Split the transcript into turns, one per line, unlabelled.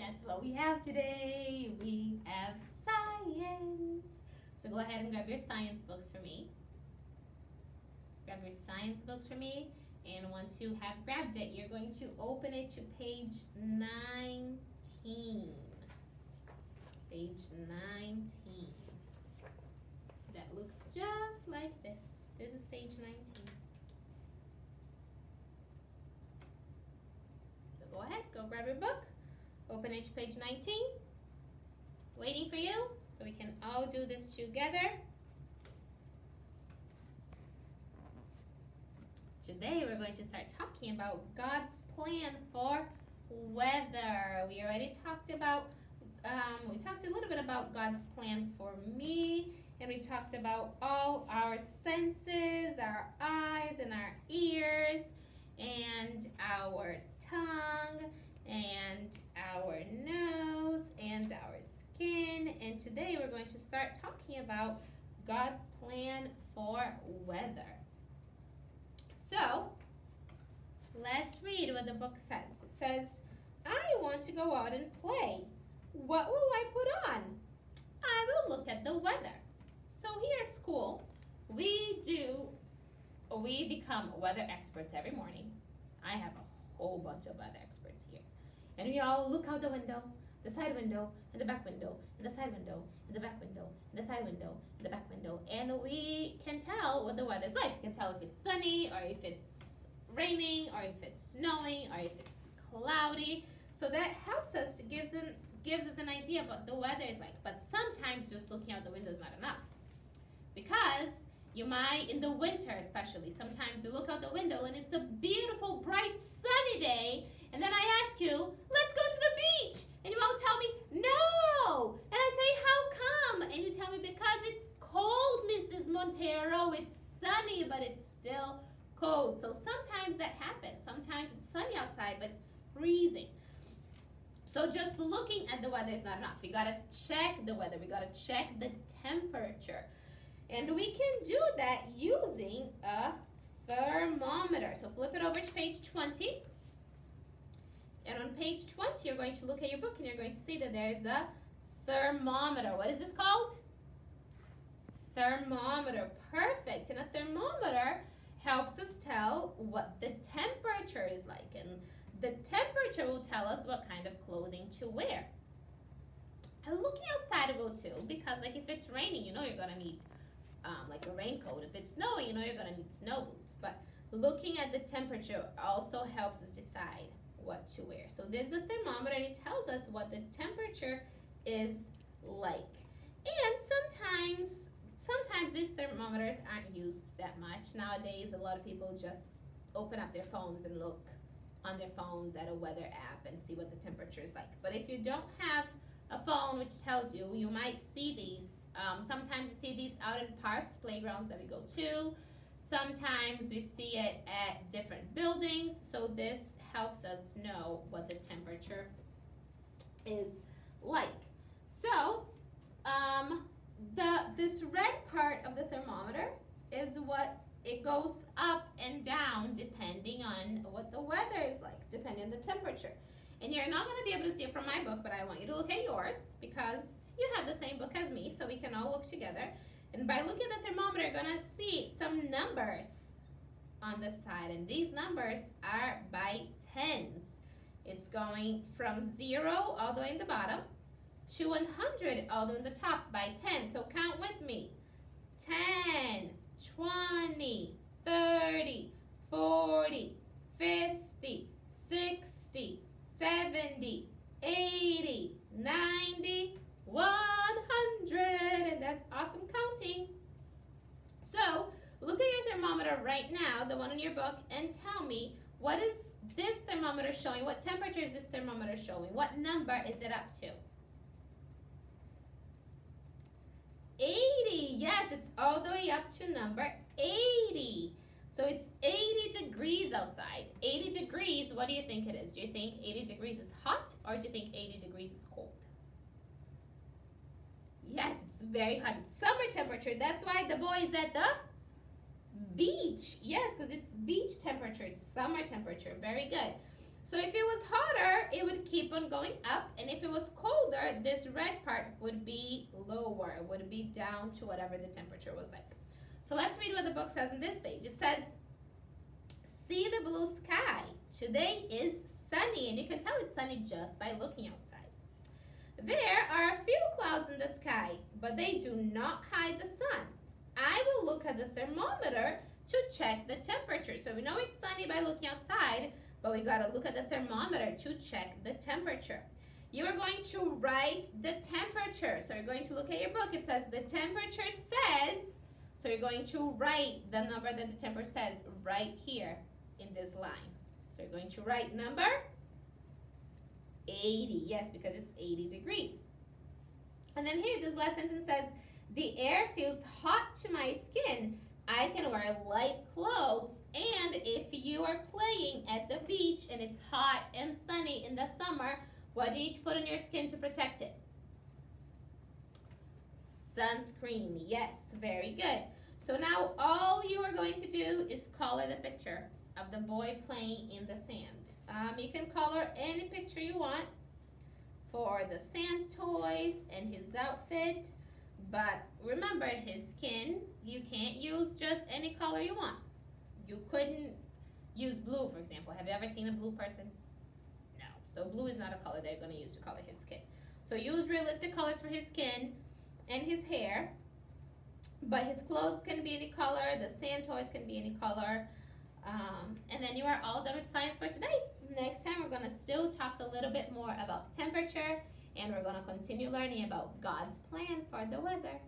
Guess what we have today? We have science. So go ahead and grab your science books for me. Grab your science books for me. And once you have grabbed it, you're going to open it to page 19. Page 19. That looks just like this. This is page 19. So go ahead, go grab your book. Open it to page 19. Waiting for you so we can all do this together. Today we're going to start talking about God's plan for weather. We already talked about, we talked a little bit about God's plan for me, and we talked about all our senses, our eyes and our ears, and our tongue, and our nose, and our skin. And today we're going to start talking about God's plan for weather. So, let's read what the book says. It says, I want to go out and play. What will I put on? I will look at the weather. So here at school, we become weather experts every morning. I have a whole bunch of weather experts here. And we all look out the window, the side window, and the back window, and the side window, and the back window, and the side window, and the back window, and we can tell what the weather's like. We can tell if it's sunny, or if it's raining, or if it's snowing, or if it's cloudy. So that helps us to gives us an idea of what the weather is like. But sometimes just looking out the window is not enough. Because you might, in the winter especially, sometimes you look out the window and it's a beautiful, bright, sunny day, and then I ask you, let's go to the beach. And you all tell me, no. And I say, how come? And you tell me, because it's cold, Mrs. Montero. It's sunny, but it's still cold. So sometimes that happens. Sometimes it's sunny outside, but it's freezing. So just looking at the weather is not enough. We gotta check the weather. We gotta check the temperature. And we can do that using a thermometer. So flip it over to page 20. And on page 20, you're going to look at your book and you're going to see that there's a thermometer. What is this called? Thermometer. Perfect. And a thermometer helps us tell what the temperature is like. And the temperature will tell us what kind of clothing to wear. And looking outside will too, because like if it's raining, you know you're going to need like a raincoat. If it's snowing, you know you're going to need snow boots. But looking at the temperature also helps us decide what to wear. So there's a thermometer and it tells us what the temperature is like. And sometimes these thermometers aren't used that much. Nowadays, a lot of people just open up their phones and look on their phones at a weather app and see what the temperature is like. But if you don't have a phone which tells you, you might see these. Sometimes you see these out in parks, playgrounds that we go to. Sometimes we see it at different buildings. So this helps us know what the temperature is like. So this red part of the thermometer is what it goes up and down depending on what the weather is like, depending on the temperature. And you're not going to be able to see it from my book, but I want you to look at yours because you have the same book as me, so we can all look together. And by looking at the thermometer, you're going to see some numbers on the side, and these numbers are by tens. It's going from 0 all the way in the bottom to 100 all the way in the top by 10. So count with me. 10, 20, 30, 40, 50, 60, 70, 80, 90, 100. And that's awesome counting. So look at your thermometer right now, the one in your book, and tell me, what is this thermometer showing? What temperature is this thermometer showing? What number is it up to? 80. Yes, it's all the way up to number 80. So it's 80 degrees outside. 80 degrees, what do you think it is? Do you think 80 degrees is hot, or do you think 80 degrees is cold? Yes, it's very hot. It's summer temperature. That's why the boy is at the beach. Yes, because it's beach temperature. It's summer temperature. Very good. So if it was hotter, it would keep on going up, and if it was colder, this red part would be lower. It would be down to whatever the temperature was like. So let's read what the book says on this page. It says, see the blue sky. Today is sunny, and you can tell it's sunny just by looking outside. There are a few clouds in the sky, but they do not hide the sun. I will look at the thermometer to check the temperature. So we know it's sunny by looking outside, but we gotta look at the thermometer to check the temperature. You are going to write the temperature. So you're going to look at your book. It says the temperature says, so you're going to write the number that the temperature says right here in this line. So you're going to write number 80, yes, because it's 80 degrees. And then here, this last sentence says, the air feels hot to my skin. I can wear light clothes, and if you are playing at the beach and it's hot and sunny in the summer, what do you need to put on your skin to protect it? Sunscreen, yes, very good. So now all you are going to do is color the picture of the boy playing in the sand. You can color any picture you want for the sand toys and his outfit, but remember his skin, you can't use just any color you want. You couldn't use blue, for example. Have you ever seen a blue person? No. So blue is not a color they're going to use to color his skin. So use realistic colors for his skin and his hair, but his clothes can be any color, the sand toys can be any color. And then you are all done with science for today. Next time we're going to still talk a little bit more about temperature, and we're going to continue learning about God's plan for the weather.